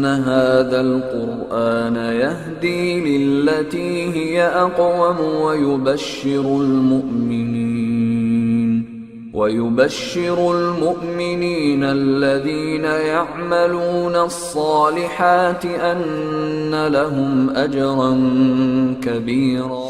هذا القرآن يهدي للتي هي أقوم ويبشر المؤمنين الذين يعملون الصالحات أن لهم أجرا كبيرا.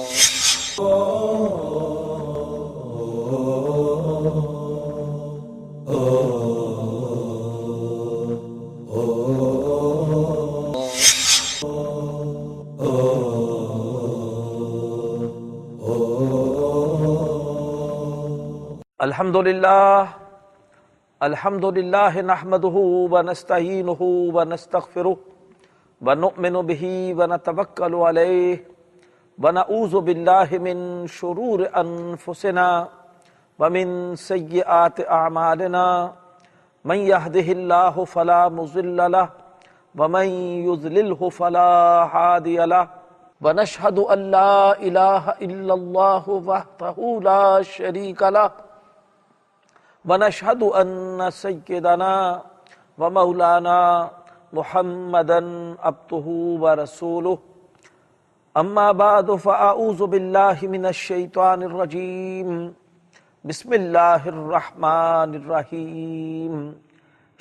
الحمد لله نحمده ونستعينه ونستغفره ونؤمن به ونتوكل عليه ونعوذ بالله من شرور أنفسنا ومن سيئات أعمالنا من يهده الله فلا مضل له ومن يضلله فلا هادي له ونشهد أن لا إله إلا الله وحده لا شريك له ونشهد أن سيدنا ومولانا محمدا عبده ورسوله. أما بعد فأعوذ بالله من الشيطان الرجيم. بسم الله الرحمن الرحيم.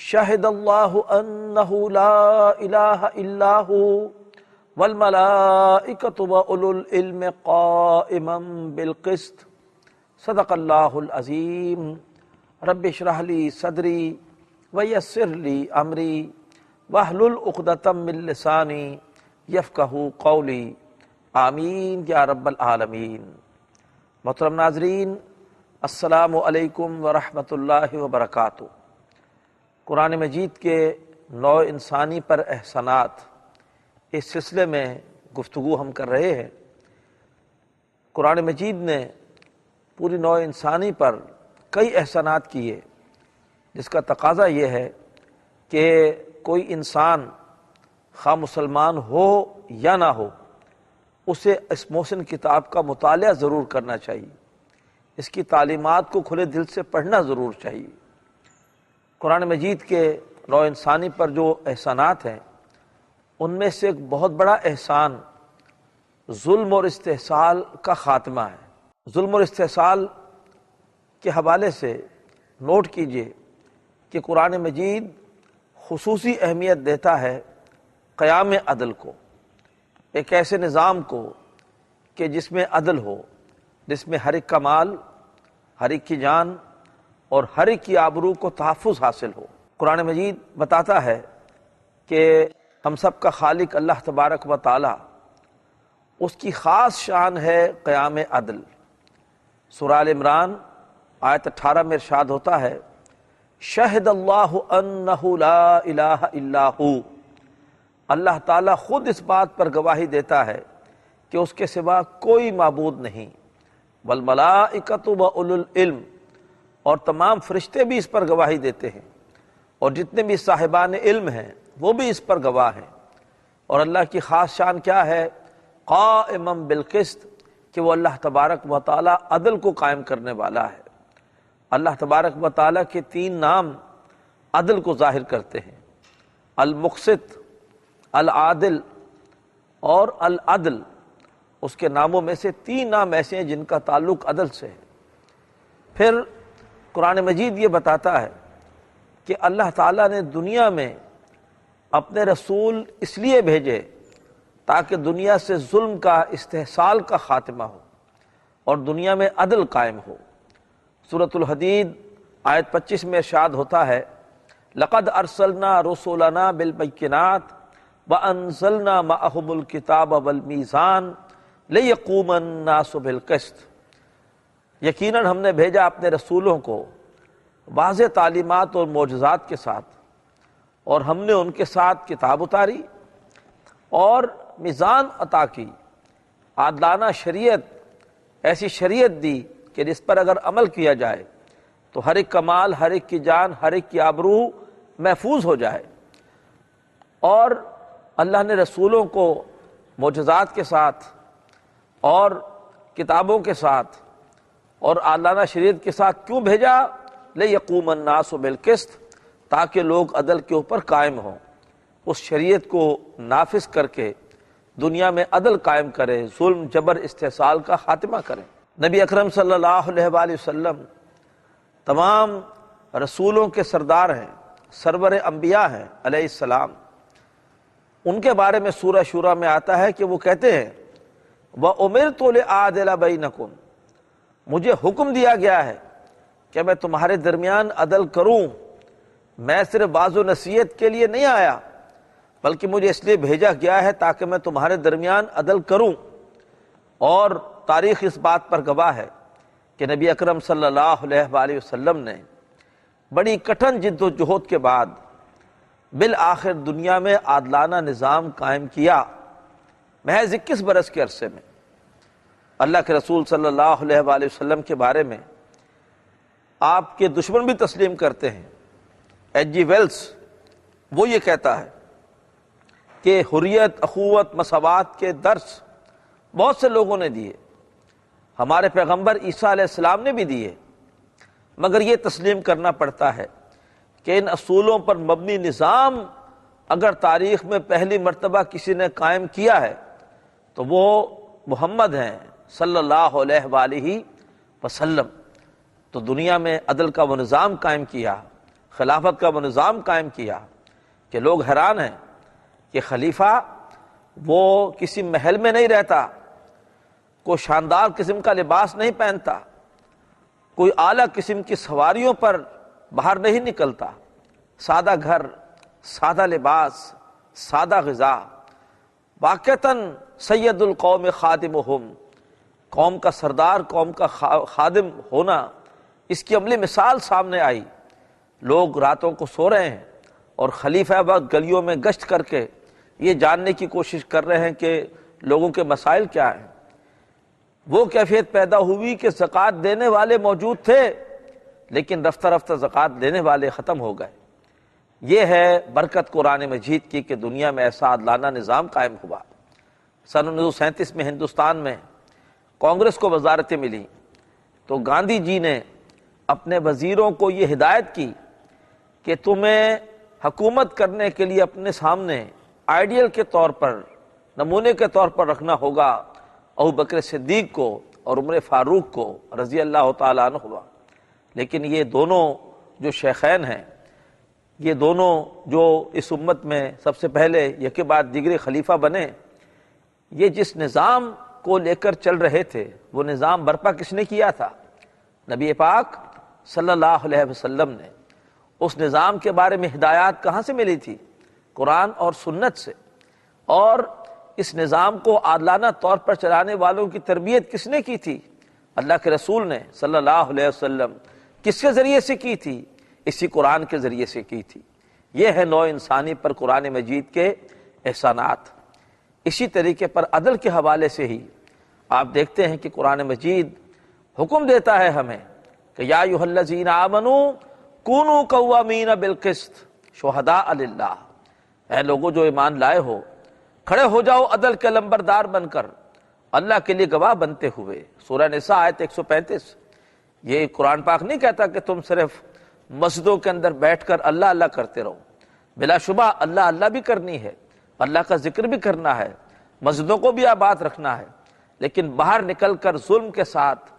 شهد الله أنه لا إله إلا هو والملائكة وأولو العلم قائما بالقسط. صدق الله العظيم. رب اشرح لي صدري ويسر لي امري واحلل عقدة من لساني يفقهوا قولي. آمین یا رب العالمین. محترم ناظرین، السلام علیکم ورحمۃ اللہ وبرکاتہ. قرآن مجید کے نوع انسانی پر احسانات اس سلسلے میں گفتگو ہم کر رہے ہیں. قرآن مجید نے پوری نوع انسانی پر کئی احسانات کیے، جس کا تقاضا یہ ہے کہ کوئی انسان خواہ مسلمان ہو یا نہ ہو اسے اس محسن کتاب کا مطالعہ ضرور کرنا چاہیے، اس کی تعلیمات کو کھلے دل سے پڑھنا ضرور چاہیے. قرآن مجید کے نوع انسانی پر جو احسانات ہیں ان میں سے ایک بہت بڑا احسان ظلم اور استحصال کا خاتمہ ہے. ظلم اور استحصال کے حوالے سے نوٹ کیجئے کہ قرآن مجید خصوصی اہمیت دیتا ہے قیام عدل کو، ایک ایسے نظام کو کہ جس میں عدل ہو، جس میں ہر ایک کا مال، ہر ایک کی جان اور ہر ایک کی آبرو کو تحفظ حاصل ہو. قرآن مجید بتاتا ہے کہ ہم سب کا خالق اللہ تبارک و تعالی، اس کی خاص شان ہے قیام عدل. سورہ آل عمران آیت 18 میں ارشاد ہوتا ہے، شہد اللہ انہ لا الہ الا ہو. اللہ تعالیٰ خود اس بات پر گواہی دیتا ہے کہ اس کے سوا کوئی معبود نہیں. والملائکۃ واولو العلم، اور تمام فرشتے بھی اس پر گواہی دیتے ہیں، اور جتنے بھی صاحبان علم ہیں وہ بھی اس پر گواہ ہیں. اور اللہ کی خاص شان کیا ہے؟ قائما بالقسط، کہ وہ اللہ تبارک و تعالی عدل کو قائم کرنے والا ہے. اللہ تبارک و تعالیٰ کے 3 نام عدل کو ظاہر کرتے ہیں، المقسط، العادل اور العدل. اس کے ناموں میں سے 3 نام ایسے ہیں جن کا تعلق عدل سے ہے. پھر قرآن مجید یہ بتاتا ہے کہ اللہ تعالیٰ نے دنیا میں اپنے رسول اس لیے بھیجے تاکہ دنیا سے ظلم کا، استحصال کا خاتمہ ہو اور دنیا میں عدل قائم ہو. سورۃ الحدید آیت 25 میں ارشاد ہوتا ہے، لقد ارسلنا رسولنا بالبینات وانزلنا معهم الکتاب والمیزان لیقوم الناس بالقسط. یقیناً ہم نے بھیجا اپنے رسولوں کو واضح تعلیمات اور معجزات کے ساتھ، اور ہم نے ان کے ساتھ کتاب اتاری اور میزان عطا کی، عادلانہ شریعت، ایسی شریعت دی کہ جس پر اگر عمل کیا جائے تو ہر ایک کا مال، ہر ایک کی جان، ہر ایک کی آبرو محفوظ ہو جائے. اور اللہ نے رسولوں کو معجزات کے ساتھ اور کتابوں کے ساتھ اور عادلانہ شریعت کے ساتھ کیوں بھیجا؟ لِیَقُومَ النَّاسُ بِالْقِسْطِ، تاکہ لوگ عدل کے اوپر قائم ہوں. اس شریعت کو نافذ کر کے دنیا میں عدل قائم کرے، ظلم جبر استحصال کا خاتمہ کریں۔ نبی اکرم صلی اللہ علیہ وآلہ وسلم تمام رسولوں کے سردار ہیں، سرور انبیاء ہیں علیہ السلام۔ ان کے بارے میں سورہ شورى میں آتا ہے کہ وہ کہتے ہیں وَأُمِرْتُ لِأَعْدِلَ بَيْنَكُمْ، مجھے حکم دیا گیا ہے کہ میں تمہارے درمیان عدل کروں۔ میں صرف واعظ و نصیحت کے لیے نہیں آیا، بلکہ مجھے اس لیے بھیجا گیا ہے تاکہ میں تمہارے درمیان عدل کروں۔ اور تاریخ اس بات پر گواہ ہے کہ نبی اکرم صلی اللہ علیہ وآلہ وسلم نے بڑی کٹھن جد و جہد کے بعد بالآخر دنیا میں عادلانہ نظام قائم کیا، محض 21 برس کے عرصے میں۔ اللہ کے رسول صلی اللہ علیہ وآلہ وسلم کے بارے میں آپ کے دشمن بھی تسلیم کرتے ہیں۔ ایچ جی ویلز وہ یہ کہتا ہے کہ حریت، اخوت، مساوات کے درس بہت سے لوگوں نے دیے، ہمارے پیغمبر عیسیٰ علیہ السلام نے بھی دیے، مگر یہ تسلیم کرنا پڑتا ہے کہ ان اصولوں پر مبنی نظام اگر تاریخ میں پہلی مرتبہ کسی نے قائم کیا ہے تو وہ محمد ہیں صلی اللہ علیہ وآلہ وسلم۔ تو دنیا میں عدل کا وہ نظام قائم کیا، خلافت کا وہ نظام قائم کیا کہ لوگ حیران ہیں کہ خلیفہ وہ کسی محل میں نہیں رہتا، کوئی شاندار قسم کا لباس نہیں پہنتا، کوئی اعلیٰ قسم کی سواریوں پر باہر نہیں نکلتا، سادہ گھر، سادہ لباس، سادہ غذا، واقعتاً سید القوم خادمہم، قوم کا سردار، قوم کا خادم ہونا، اس کی عملی مثال سامنے آئی۔ لوگ راتوں کو سو رہے ہیں اور خلیفہ وقت گلیوں میں گشت کر کے یہ جاننے کی کوشش کر رہے ہیں کہ لوگوں کے مسائل کیا ہیں۔ وہ کیفیت پیدا ہوئی کہ زکوٰۃ دینے والے موجود تھے لیکن رفتہ رفتہ زکوٰۃ دینے والے ختم ہو گئے۔ یہ ہے برکت قرآن مجید کی کہ دنیا میں ایسا عادلانہ نظام قائم ہوا۔ سن 1937 میں ہندوستان میں کانگریس کو وزارتیں ملی تو گاندھی جی نے اپنے وزیروں کو یہ ہدایت کی کہ تمہیں حکومت کرنے کے لیے اپنے سامنے آئیڈیل کے طور پر، نمونے کے طور پر رکھنا ہوگا ابوبکر صدیق کو اور عمر فاروق کو رضی اللہ تعالیٰ عنہ۔ لیکن یہ دونوں جو شیخین ہیں، یہ دونوں جو اس امت میں سب سے پہلے یکے بعد دیگرے خلیفہ بنے، یہ جس نظام کو لے کر چل رہے تھے وہ نظام برپا کس نے کیا تھا؟ نبی پاک صلی اللہ علیہ وسلم نے۔ اس نظام کے بارے میں ہدایات کہاں سے ملی تھی؟ قرآن اور سنت سے۔ اور اس نظام کو عادلانہ طور پر چلانے والوں کی تربیت کس نے کی تھی؟ اللہ کے رسول نے صلی اللہ علیہ وسلم۔ کس کے ذریعے سے کی تھی؟ اسی قرآن کے ذریعے سے کی تھی۔ یہ ہے نوع انسانی پر قرآن مجید کے احسانات۔ اسی طریقے پر عدل کے حوالے سے ہی آپ دیکھتے ہیں کہ قرآن مجید حکم دیتا ہے ہمیں کہ یا ایھا الذین آمنوا کونوا قوامین بالقسط شہداء للہ، اے لوگوں جو ایمان لائے ہو، کھڑے ہو جاؤ عدل کے لمبردار بن کر، اللہ کے لیے گواہ بنتے ہوئے۔ سورہ نساء آیت 135۔ یہ قرآن پاک نہیں کہتا کہ تم صرف مسجدوں کے اندر بیٹھ کر اللہ اللہ کرتے رہو۔ بلا شبہ اللہ اللہ بھی کرنی ہے، اللہ کا ذکر بھی کرنا ہے، مسجدوں کو بھی آباد رکھنا ہے، لیکن باہر نکل کر ظلم کے ساتھ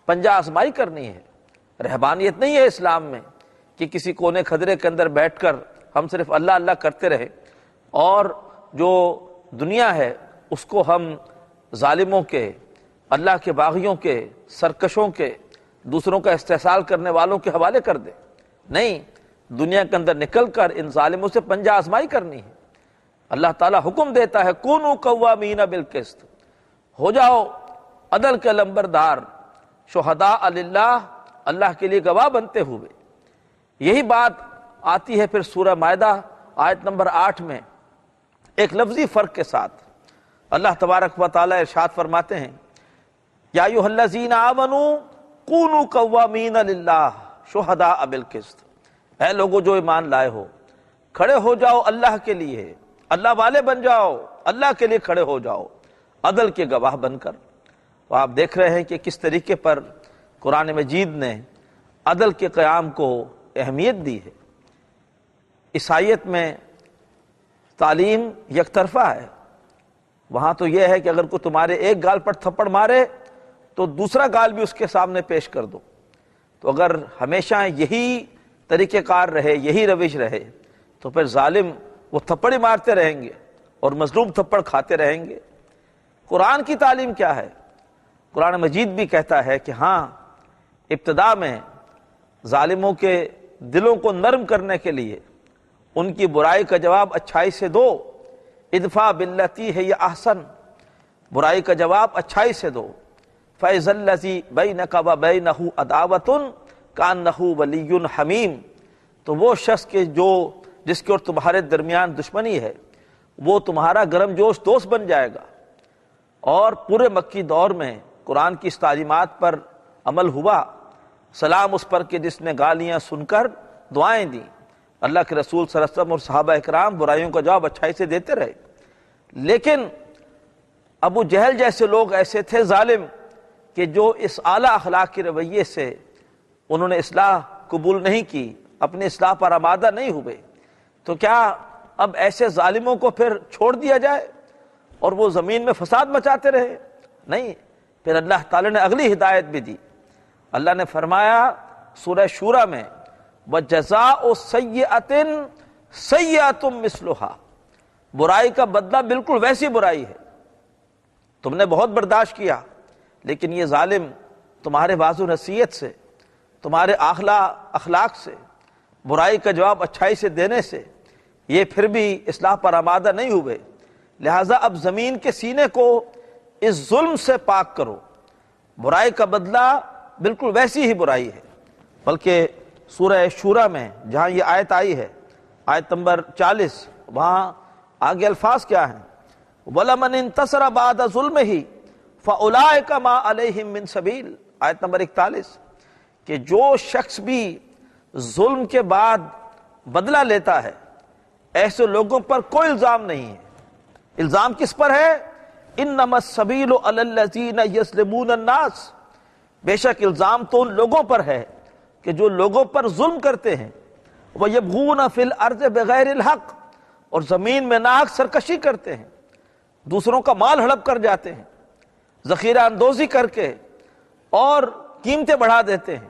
پنجہ آزمائی کرنی ہے۔ رہبانیت نہیں ہے اسلام میں کہ کسی کونے کھدرے کے اندر بیٹھ کر ہم صرف اللہ اللہ کرتے رہے اور جو دنیا ہے اس کو ہم ظالموں کے، اللہ کے باغیوں کے، سرکشوں کے، دوسروں کا استحصال کرنے والوں کے حوالے کر دیں۔ نہیں، دنیا کے اندر نکل کر ان ظالموں سے پنجہ آزمائی کرنی ہے۔ اللہ تعالیٰ حکم دیتا ہے کونوا قوامین بالقسط، ہو جاؤ عدل کے لمبردار، شہداء للہ، اللہ کے لیے گواہ بنتے ہوئے۔ یہی بات آتی ہے پھر سورہ مائدہ آیت نمبر 8 میں ایک لفظی فرق کے ساتھ۔ اللہ تبارک و تعالیٰ ارشاد فرماتے ہیں یا ایھا الذین آمنوا کونوا قوامین للہ شہداء بالقسط، اے لوگوں جو ایمان لائے ہو، کھڑے ہو جاؤ اللہ کے لیے، اللہ والے بن جاؤ، اللہ کے لیے کھڑے ہو جاؤ عدل کے گواہ بن کر۔ تو آپ دیکھ رہے ہیں کہ کس طریقے پر قرآن مجید نے عدل کے قیام کو اہمیت دی ہے۔ عیسائیت میں تعلیم یک طرفہ ہے، وہاں تو یہ ہے کہ اگر کوئی تمہارے ایک گال پر تھپڑ مارے تو دوسرا گال بھی اس کے سامنے پیش کر دو۔ تو اگر ہمیشہ یہی طریقہ کار رہے، یہی روش رہے، تو پھر ظالم وہ تھپڑ ہی مارتے رہیں گے اور مظلوم تھپڑ کھاتے رہیں گے۔ قرآن کی تعلیم کیا ہے؟ قرآن مجید بھی کہتا ہے کہ ہاں، ابتدا میں ظالموں کے دلوں کو نرم کرنے کے لیے ان کی برائی کا جواب اچھائی سے دو، ادفع باللتی ہے یہ احسن، برائی کا جواب اچھائی سے دو، فَإِذَا الَّذِي بَيْنَكَ وَبَيْنَهُ عَدَاوَةٌ كَأَنَّهُ وَلِيٌّ حَمِيمٌ، تو وہ شخص کے جس کے اور تمہارے درمیان دشمنی ہے وہ تمہارا گرم جوش دوست بن جائے گا۔ اور پورے مکی دور میں قرآن کی اس تعلیمات پر عمل ہوا، سلام اس پر کہ جس نے گالیاں سن کر دعائیں دیں۔ اللہ کے رسول صلی اللہ علیہ وسلم اور صحابہ اکرام برائیوں کا جواب اچھائی سے دیتے رہے، لیکن ابو جہل جیسے لوگ ایسے تھے ظالم کہ جو اس اعلیٰ اخلاق کے رویے سے انہوں نے اصلاح قبول نہیں کی، اپنی اصلاح پر آمادہ نہیں ہوئے، تو کیا اب ایسے ظالموں کو پھر چھوڑ دیا جائے اور وہ زمین میں فساد مچاتے رہے؟ نہیں، پھر اللہ تعالی نے اگلی ہدایت بھی دی۔ اللہ نے فرمایا سورہ شورى میں وَجَزَاءُ سَيِّئَةٍ سَيِّئَةٌ مِثْلُهَا، برائی کا بدلہ بالکل ویسی برائی ہے، تم نے بہت برداشت کیا، لیکن یہ ظالم تمہارے واضح نصیحت سے، تمہارے اخلاق سے، برائی کا جواب اچھائی سے دینے سے یہ پھر بھی اصلاح پر آمادہ نہیں ہوئے، لہٰذا اب زمین کے سینے کو اس ظلم سے پاک کرو۔ برائی کا بدلہ بالکل ویسی ہی برائی ہے، بلکہ سورہ شورى میں جہاں یہ آیت آئی ہے، آیت نمبر 40، وہاں آگے الفاظ کیا ہیں؟ وَلَمَنِ انتصر بعد ظلمہ فَأُولَئِكَ مَا عَلَيْهِم مِّن سَبِيلٍ، آیت نمبر 41، کہ جو شخص بھی ظلم کے بعد بدلہ لیتا ہے ایسے لوگوں پر کوئی الزام نہیں ہے۔ الزام کس پر ہے؟ انما السبیل علی الذین یظلمون الناس، بے شک الزام تو ان لوگوں پر ہے کہ جو لوگوں پر ظلم کرتے ہیں، وَيَبْغُونَ فِي الْأَرْضِ بِغَيْرِ الْحَقِّ، اور زمین میں ناحق سرکشی کرتے ہیں، دوسروں کا مال ہڑپ کر جاتے ہیں، ذخیرہ اندوزی کر کے اور قیمتیں بڑھا دیتے ہیں،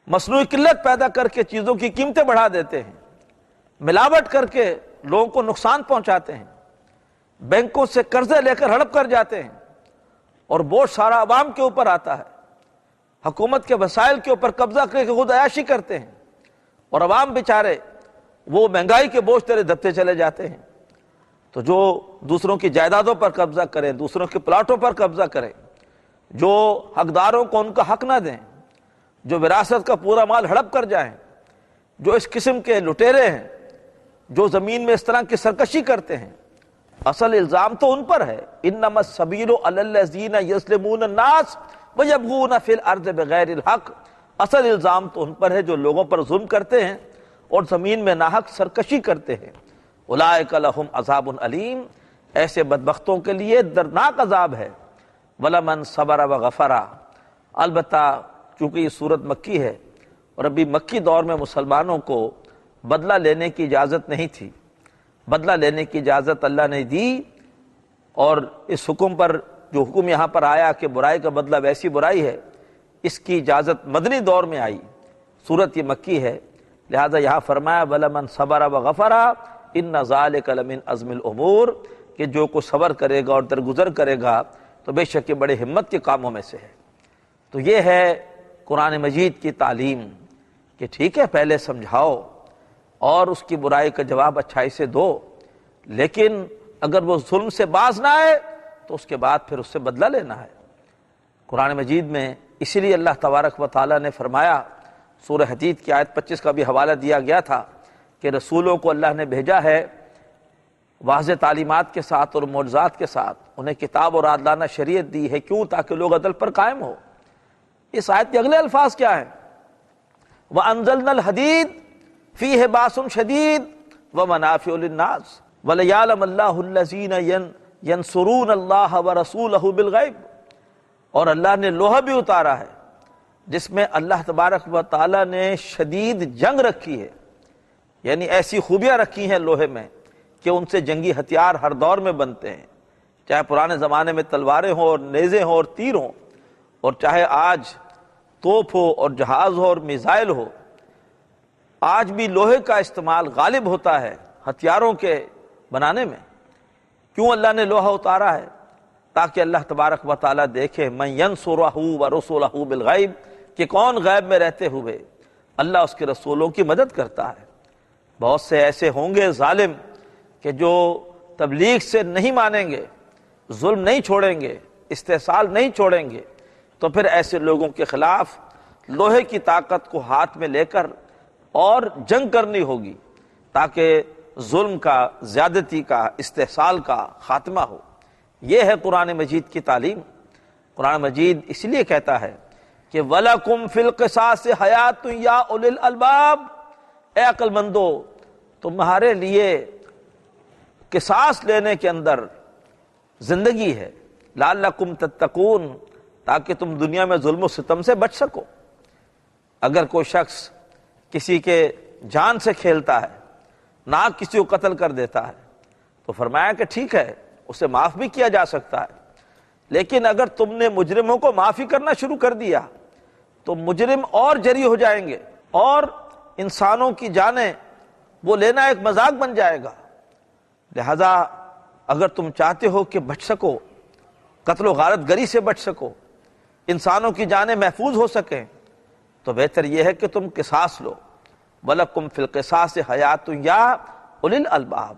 مصنوعی قلت پیدا کر کے چیزوں کی قیمتیں بڑھا دیتے ہیں، ملاوٹ کر کے لوگوں کو نقصان پہنچاتے ہیں، بینکوں سے قرضے لے کر ہڑپ کر جاتے ہیں، اور بوجھ سارا عوام کے اوپر آتا ہے، حکومت کے وسائل کے اوپر قبضہ کر کے خود عیاشی کرتے ہیں، اور عوام بیچارے وہ مہنگائی کے بوجھ تلے دبتے چلے جاتے ہیں۔ تو جو دوسروں کی جائیدادوں پر قبضہ کریں، دوسروں کے پلاٹوں پر قبضہ کریں، جو حقداروں کو ان کا حق نہ دیں، جو وراثت کا پورا مال ہڑپ کر جائیں، جو اس قسم کے لٹیرے ہیں، جو زمین میں اس طرح کی سرکشی کرتے ہیں، اصل الزام تو ان پر ہے۔ انما السبیل علی الذین یظلمون الناس ویبغون فی الارض بغیر الحق، اصل الزام تو ان پر ہے جو لوگوں پر ظلم کرتے ہیں اور زمین میں ناحق سرکشی کرتے ہیں۔ اولئک لہم عذاب علیم، ایسے بدبختوں کے لیے دردناک عذاب ہے۔ وَلَمَنْ صَبَرَ وَغَفَرَ، البتہ چونکہ یہ سورت مکی ہے اور ابھی مکی دور میں مسلمانوں کو بدلہ لینے کی اجازت نہیں تھی، بدلہ لینے کی اجازت اللہ نے دی، اور اس حکم پر جو حکم یہاں پر آیا کہ برائی کا بدلہ ویسی برائی ہے، اس کی اجازت مدنی دور میں آئی، سورت یہ مکی ہے، لہذا یہاں فرمایا وَلَمَنْ صَبَرَ وَغَفَرَ إِنَّ ذَلِكَ لَمِنْ عَزْمِ الْأُمُورِ، کہ جو کو صبر کرے گا اور درگزر کرے گا تو بے شک یہ بڑے ہمت کے کاموں میں سے ہے۔ تو یہ ہے قرآن مجید کی تعلیم کہ ٹھیک ہے پہلے سمجھاؤ اور اس کی برائی کا جواب اچھائی سے دو، لیکن اگر وہ ظلم سے باز نہ آئے تو اس کے بعد پھر اس سے بدلہ لینا ہے۔ قرآن مجید میں اسی لیے اللہ تبارک و تعالیٰ نے فرمایا، سورہ حدید کی آیت 25 کا بھی حوالہ دیا گیا تھا کہ رسولوں کو اللہ نے بھیجا ہے واضح تعلیمات کے ساتھ اور معجزات کے ساتھ، انہیں کتاب اور عادلانہ شریعت دی ہے، کیوں؟ تاکہ لوگ عدل پر قائم ہو۔ اس آیت کے اگلے الفاظ کیا ہیں؟ وَأَنزَلْنَا الْحَدِيدَ فِيهِ بَأْسٌ شَدِيدٌ وَمَنَافِعُ لِلنَّاسِ وَلِيَعْلَمَ اللَّهُ الَّذِينَ يَنصُرُونَ اللَّهَ وَرَسُولَهُ بِالْغَيْبِ، اور اللہ نے لوہا بھی اتارا ہے جس میں اللہ تبارک و تعالیٰ نے شدید جنگ رکھی ہے، یعنی ایسی خوبیاں رکھی ہیں لوہے میں کہ ان سے جنگی ہتھیار ہر دور میں بنتے ہیں، چاہے پرانے زمانے میں تلواریں ہوں اور نیزے ہوں اور تیر ہوں، اور چاہے آج توپ ہو اور جہاز ہو اور میزائل ہو، آج بھی لوہے کا استعمال غالب ہوتا ہے ہتھیاروں کے بنانے میں۔ کیوں اللہ نے لوہا اتارا ہے؟ تاکہ اللہ تبارک و تعالیٰ دیکھے من ینصرہ ورسولہ بالغیب، کہ کون غیب میں رہتے ہوئے اللہ اس کے رسولوں کی مدد کرتا ہے۔ بہت سے ایسے ہوں گے ظالم کہ جو تبلیغ سے نہیں مانیں گے، ظلم نہیں چھوڑیں گے، استحصال نہیں چھوڑیں گے، تو پھر ایسے لوگوں کے خلاف لوہے کی طاقت کو ہاتھ میں لے کر اور جنگ کرنی ہوگی تاکہ ظلم کا، زیادتی کا، استحصال کا خاتمہ ہو۔ یہ ہے قرآن مجید کی تعلیم۔ قرآن مجید اس لیے کہتا ہے کہ وَلَكُمْ فِي الْقِصَاصِ حَيَاتٌ يَا أُولِي الْأَلْبَابِ، اے عقل مندو، تمہارے لیے قصاص لینے کے اندر زندگی ہے، لَعَلَّكُمْ تَتَّقُونَ، تاکہ تم دنیا میں ظلم و ستم سے بچ سکو۔ اگر کوئی شخص کسی کے جان سے کھیلتا ہے، ناک کسی کو قتل کر دیتا ہے، تو فرمایا کہ ٹھیک ہے، اسے معاف بھی کیا جا سکتا ہے، لیکن اگر تم نے مجرموں کو معافی کرنا شروع کر دیا تو مجرم اور جری ہو جائیں گے، اور انسانوں کی جانیں وہ لینا ایک مذاق بن جائے گا۔ لہذا اگر تم چاہتے ہو کہ بچ سکو، قتل و غارت گری سے بچ سکو، انسانوں کی جانیں محفوظ ہو سکیں، تو بہتر یہ ہے کہ تم قصاص لو۔ وَلَكُمْ فِي الْقِصَاصِ حَيَاتٌ يَا أُولِي الْأَلْبَابِ۔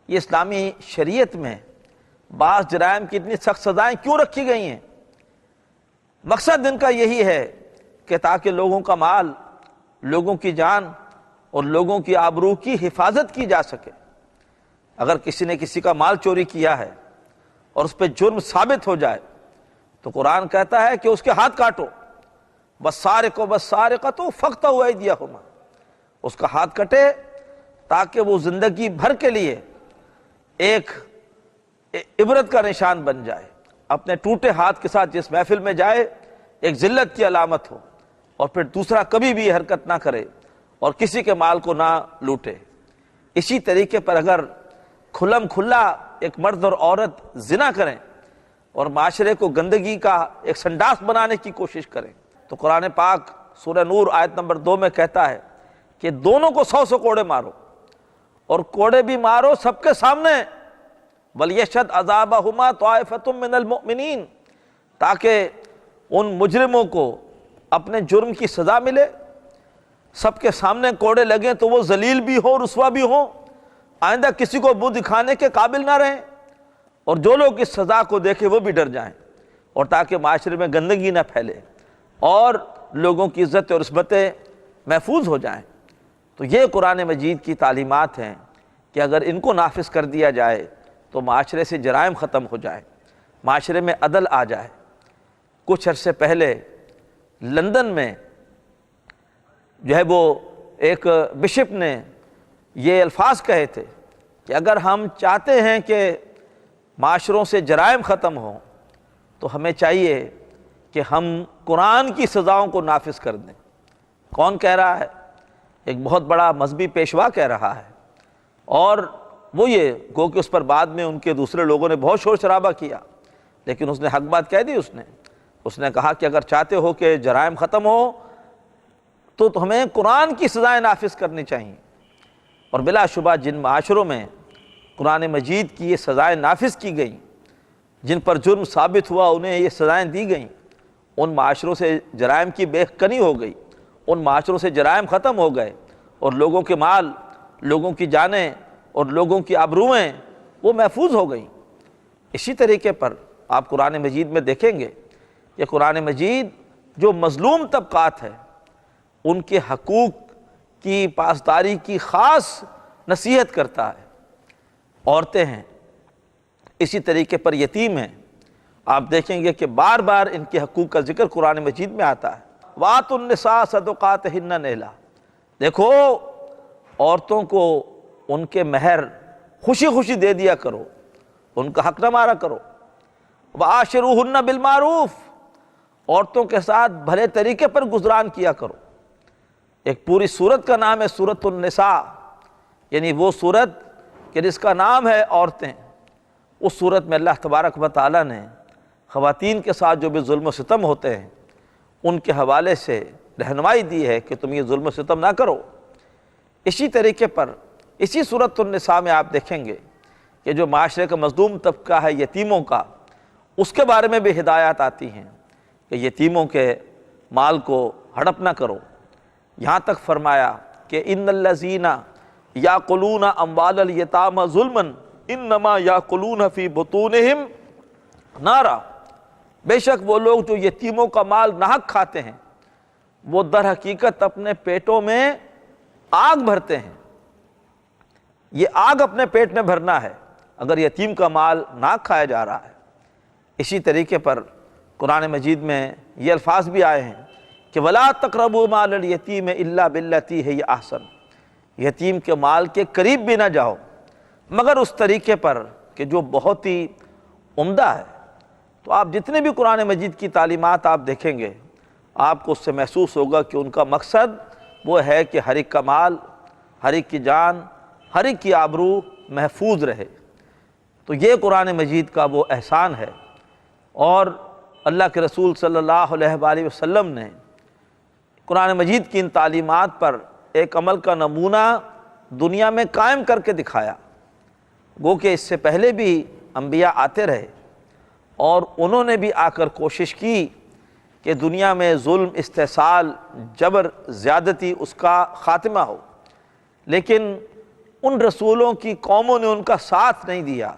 یہ اسلامی شریعت میں بعض جرائم کی اتنی سخت سزائیں کیوں رکھی گئی ہیں؟ مقصد ان کا یہی ہے کہ تاکہ لوگوں کا مال، لوگوں کی جان اور لوگوں کی آبرو کی حفاظت کی جا سکے۔ اگر کسی نے کسی کا مال چوری کیا ہے اور اس پہ جرم ثابت ہو جائے تو قرآن کہتا ہے کہ اس کے ہاتھ کاٹو، وَالسَّارِقُ وَالسَّارِقَةُ فَاقْطَعُوا أَيْدِيَهُمَا، اس کا ہاتھ کٹے تاکہ وہ زندگی بھر کے لیے ایک عبرت کا نشان بن جائے، اپنے ٹوٹے ہاتھ کے ساتھ جس محفل میں جائے ایک ذلت کی علامت ہو، اور پھر دوسرا کبھی بھی یہ حرکت نہ کرے اور کسی کے مال کو نہ لوٹے۔ اسی طریقے پر اگر کھلم کھلا ایک مرد اور عورت زنا کریں اور معاشرے کو گندگی کا ایک سنڈاس بنانے کی کوشش کریں، تو قرآن پاک سورہ نور آیت نمبر 2 میں کہتا ہے کہ دونوں کو 100 کوڑے مارو، اور کوڑے بھی مارو سب کے سامنے، وَلْيَشْهَدْ عَذَابَهُمَا طَائِفَةٌ مِّنَ الْمُؤْمِنِينَ، تاکہ ان مجرموں کو اپنے جرم کی سزا ملے، سب کے سامنے کوڑے لگیں تو وہ ذلیل بھی ہو، رسوا بھی ہو، آئندہ کسی کو منہ دکھانے کے قابل نہ رہیں، اور جو لوگ اس سزا کو دیکھیں وہ بھی ڈر جائیں، اور تاکہ معاشرے میں گندگی نہ پھیلے اور لوگوں کی عزت اور عصمتیں محفوظ ہو جائیں۔ تو یہ قرآن مجید کی تعلیمات ہیں کہ اگر ان کو نافذ کر دیا جائے تو معاشرے سے جرائم ختم ہو جائے، معاشرے میں عدل آ جائے۔ کچھ عرصے پہلے لندن میں جو ہے وہ ایک بشپ نے یہ الفاظ کہے تھے کہ اگر ہم چاہتے ہیں کہ معاشروں سے جرائم ختم ہوں تو ہمیں چاہیے کہ ہم قرآن کی سزاؤں کو نافذ کر دیں۔ کون کہہ رہا ہے؟ ایک بہت بڑا مذہبی پیشوا کہہ رہا ہے، اور وہ یہ گو کہ اس پر بعد میں ان کے دوسرے لوگوں نے بہت شور شرابہ کیا، لیکن اس نے حق بات کہہ دی۔ اس نے کہا کہ اگر چاہتے ہو کہ جرائم ختم ہو تو ہمیں قرآن کی سزائیں نافذ کرنی چاہیے، اور بلا شبہ جن معاشروں میں قرآن مجید کی یہ سزائیں نافذ کی گئیں، جن پر جرم ثابت ہوا انہیں یہ سزائیں دی گئیں، ان معاشروں سے جرائم کی بے کنی ہو گئی، ان معاشروں سے جرائم ختم ہو گئے، اور لوگوں کے مال، لوگوں کی جانیں اور لوگوں کی آبروئیں وہ محفوظ ہو گئیں۔ اسی طریقے پر آپ قرآن مجید میں دیکھیں گے کہ قرآن مجید جو مظلوم طبقات ہیں ان کے حقوق کی پاسداری کی خاص نصیحت کرتا ہے۔ عورتیں ہیں، اسی طریقے پر یتیم ہیں، آپ دیکھیں گے کہ بار بار ان کے حقوق کا ذکر قرآن مجید میں آتا ہے۔ وَآتُوا النِّسَاءَ صَدُقَاتِهِنَّ نِحْلًا، دیکھو عورتوں کو ان کے مہر خوشی خوشی دے دیا کرو، ان کا حق نہ مارا کرو۔ وَعَاشِرُوهُنَّ بِالْمَعْرُوفِ، عورتوں کے ساتھ بھلے طریقے پر گزران کیا کرو۔ ایک پوری سورت کا نام ہے سورۃ النساء، یعنی وہ سورت کہ کہ جس کا نام ہے عورتیں، اس صورت میں اللہ تبارک و تعالیٰ نے خواتین کے ساتھ جو بھی ظلم و ستم ہوتے ہیں ان کے حوالے سے رہنمائی دی ہے کہ تم یہ ظلم و ستم نہ کرو۔ اسی طریقے پر اسی سورۃ النساء میں آپ دیکھیں گے کہ جو معاشرے کا مظلوم طبقہ ہے یتیموں کا، اس کے بارے میں بھی ہدایات آتی ہیں کہ یتیموں کے مال کو ہڑپ نہ کرو۔ یہاں تک فرمایا کہ ان الذین یاکلون اموال الیتامی ظلما انما یاکلون فی بطونہم نارا، بے شک وہ لوگ جو یتیموں کا مال ناحق کھاتے ہیں وہ در حقیقت اپنے پیٹوں میں آگ بھرتے ہیں۔ یہ آگ اپنے پیٹ میں بھرنا ہے اگر یتیم کا مال نہ کھایا جا رہا ہے۔ اسی طریقے پر قرآن مجید میں یہ الفاظ بھی آئے ہیں کہ وَلَا تَقْرَبُوا مَالَ الْيَتِيمِ إِلَّا بِالَّتِي هِيَ أَحْسَنُ، یتیم کے مال کے قریب بھی نہ جاؤ مگر اس طریقے پر کہ جو بہت ہی عمدہ ہے۔ تو آپ جتنے بھی قرآن مجید کی تعلیمات آپ دیکھیں گے آپ کو اس سے محسوس ہوگا کہ ان کا مقصد وہ ہے کہ ہر ایک کا مال، ہر ایک کی جان، ہر ایک کی آبرو محفوظ رہے۔ تو یہ قرآن مجید کا وہ احسان ہے، اور اللہ کے رسول صلی اللہ علیہ وآلہ وسلم نے قرآن مجید کی ان تعلیمات پر ایک عمل کا نمونہ دنیا میں قائم کر کے دکھایا۔ گو کہ اس سے پہلے بھی انبیاء آتے رہے اور انہوں نے بھی آ کر کوشش کی کہ دنیا میں ظلم، استحصال، جبر، زیادتی اس کا خاتمہ ہو، لیکن ان رسولوں کی قوموں نے ان کا ساتھ نہیں دیا،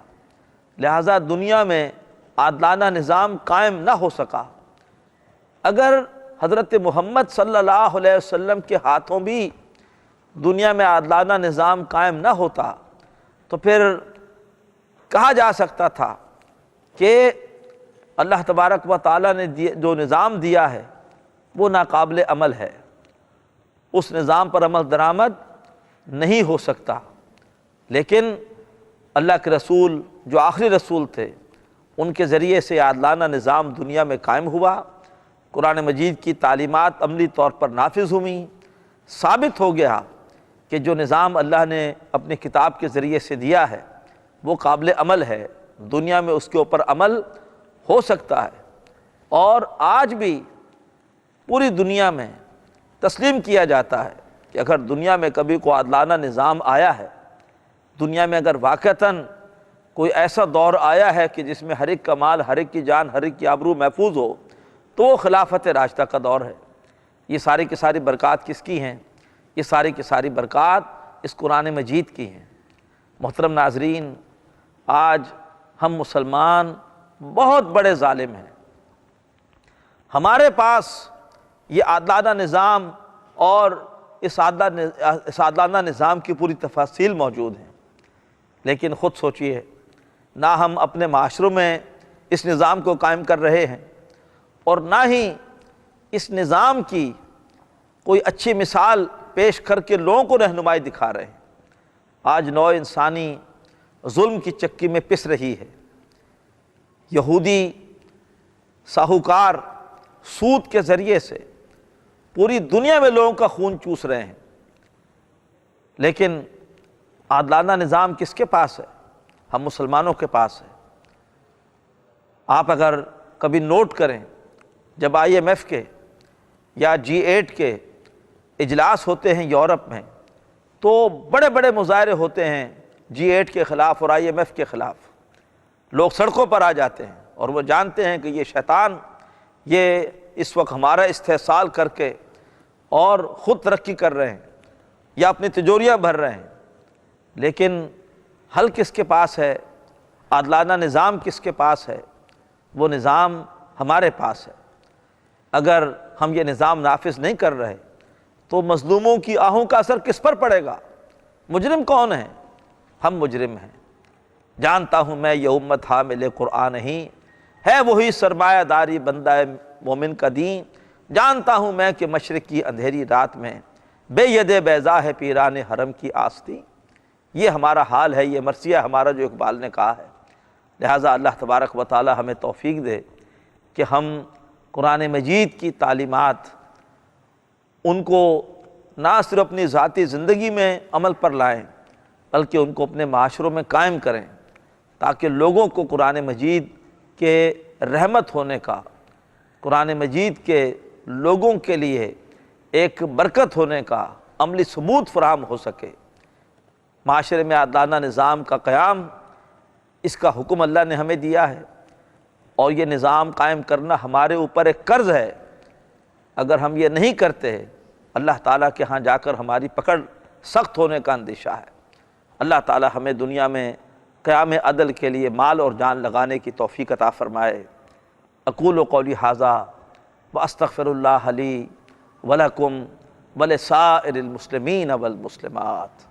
لہٰذا دنیا میں عادلانہ نظام قائم نہ ہو سکا۔ اگر حضرت محمد صلی اللہ علیہ وسلم کے ہاتھوں بھی دنیا میں عادلانہ نظام قائم نہ ہوتا تو پھر کہا جا سکتا تھا کہ اللہ تبارک و تعالیٰ نے جو نظام دیا ہے وہ ناقابل عمل ہے، اس نظام پر عمل درآمد نہیں ہو سکتا۔ لیکن اللہ کے رسول جو آخری رسول تھے ان کے ذریعے سے عادلانہ نظام دنیا میں قائم ہوا، قرآن مجید کی تعلیمات عملی طور پر نافذ ہوئیں، ثابت ہو گیا کہ جو نظام اللہ نے اپنی کتاب کے ذریعے سے دیا ہے وہ قابل عمل ہے، دنیا میں اس کے اوپر عمل ہو سکتا ہے۔ اور آج بھی پوری دنیا میں تسلیم کیا جاتا ہے کہ اگر دنیا میں کبھی کوئی عادلانہ نظام آیا ہے، دنیا میں اگر واقعتاً کوئی ایسا دور آیا ہے کہ جس میں ہر ایک کا مال، ہر ایک کی جان، ہر ایک کی آبرو محفوظ ہو، تو وہ خلافت راشدہ کا دور ہے۔ یہ ساری کی ساری برکات کس کی ہیں؟ یہ ساری کی ساری برکات اس قرآن مجید کی ہیں۔ محترم ناظرین، آج ہم مسلمان بہت بڑے ظالم ہیں۔ ہمارے پاس یہ عادلانہ نظام اور اس عادلانہ نظام کی پوری تفاصیل موجود ہیں، لیکن خود سوچئے، نہ ہم اپنے معاشروں میں اس نظام کو قائم کر رہے ہیں اور نہ ہی اس نظام کی کوئی اچھی مثال پیش کر کے لوگوں کو رہنمائی دکھا رہے ہیں۔ آج نوع انسانی ظلم کی چکی میں پس رہی ہے۔ یہودی ساہوکار سود کے ذریعے سے پوری دنیا میں لوگوں کا خون چوس رہے ہیں، لیکن عادلانہ نظام کس کے پاس ہے؟ ہم مسلمانوں کے پاس ہے۔ آپ اگر کبھی نوٹ کریں، جب IMF کے یا G8 کے اجلاس ہوتے ہیں یورپ میں تو بڑے بڑے مظاہرے ہوتے ہیں G8 کے خلاف اور IMF کے خلاف، لوگ سڑکوں پر آ جاتے ہیں اور وہ جانتے ہیں کہ یہ شیطان یہ اس وقت ہمارا استحصال کر کے اور خود ترقی کر رہے ہیں یا اپنی تجوریاں بھر رہے ہیں، لیکن حل کس کے پاس ہے؟ عادلانہ نظام کس کے پاس ہے؟ وہ نظام ہمارے پاس ہے۔ اگر ہم یہ نظام نافذ نہیں کر رہے تو مظلوموں کی آہوں کا اثر کس پر پڑے گا؟ مجرم کون ہے؟ ہم مجرم ہیں۔ جانتا ہوں میں یہ امت حامل قرآن ہی ہے، وہی سرمایہ داری بندہ مومن کا دین، جانتا ہوں میں کہ مشرق کی اندھیری رات میں بے ید بیضا ہے پیران حرم کی آستی۔ یہ ہمارا حال ہے، یہ مرثیہ ہمارا جو اقبال نے کہا ہے۔ لہٰذا اللہ تبارک و تعالی ہمیں توفیق دے کہ ہم قرآن مجید کی تعلیمات ان کو نہ صرف اپنی ذاتی زندگی میں عمل پر لائیں بلکہ ان کو اپنے معاشروں میں قائم کریں تاکہ لوگوں کو قرآن مجید کے رحمت ہونے کا، قرآن مجید کے لوگوں کے لیے ایک برکت ہونے کا عملی ثبوت فراہم ہو سکے۔ معاشرے میں عادلانہ نظام کا قیام، اس کا حکم اللہ نے ہمیں دیا ہے، اور یہ نظام قائم کرنا ہمارے اوپر ایک قرض ہے۔ اگر ہم یہ نہیں کرتے اللہ تعالیٰ کے ہاں جا کر ہماری پکڑ سخت ہونے کا اندیشہ ہے۔ اللہ تعالیٰ ہمیں دنیا میں قیام عدل کے لیے مال اور جان لگانے کی توفیق عطا فرمائے۔ اقول قولی ھذا واستغفر اللہ لی ولکم ولسائر المسلمین والمسلمات۔